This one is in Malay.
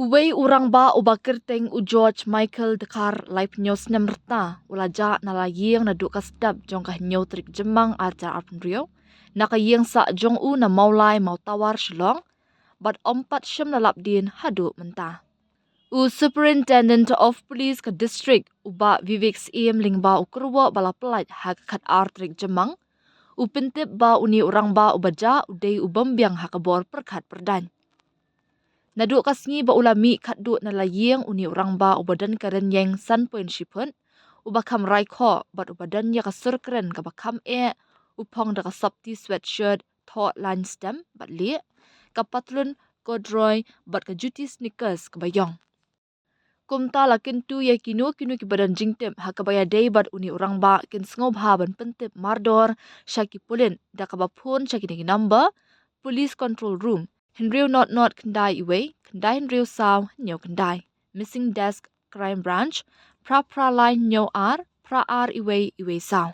Uway urang ba ubakirteng u George Michael dekar live news namrta ulaja nalayeng na kasdab jong kahnyo trik jemang ajar arpenrio nakayeng sa jong u na Mawlai Mawtawar Shillong bat ompat syam lalap din hadu mentah. U Superintendent of Police ka district uba Vivek Siem lingba ukurwa balapelait hakakat artrik jemang u pintip ba uni urang ba ubaja udai ubambiang hakabor perkat perdan. Naduk kasngi ba ulami kaduk nalayeng uni urang ba ubadan karen yang san point shipun ubakam raikho bat ubadan ya kasur keren kabakam upong da kasapti sweatshirt tho line stem bat li kapatlun corduroy bat kajuti sneakers kabayong. Kumta lakin tu ya kinu ki badan jingtip hakabaya day bat uni urang ba kin sngob haban pentip mardor syaki pulin da kabapun syaki nigi number police control room. Henry not kendai iwe, kendai Henry saw nyo kendai. Missing desk crime branch, pra line nyo ar, pra iwe saw.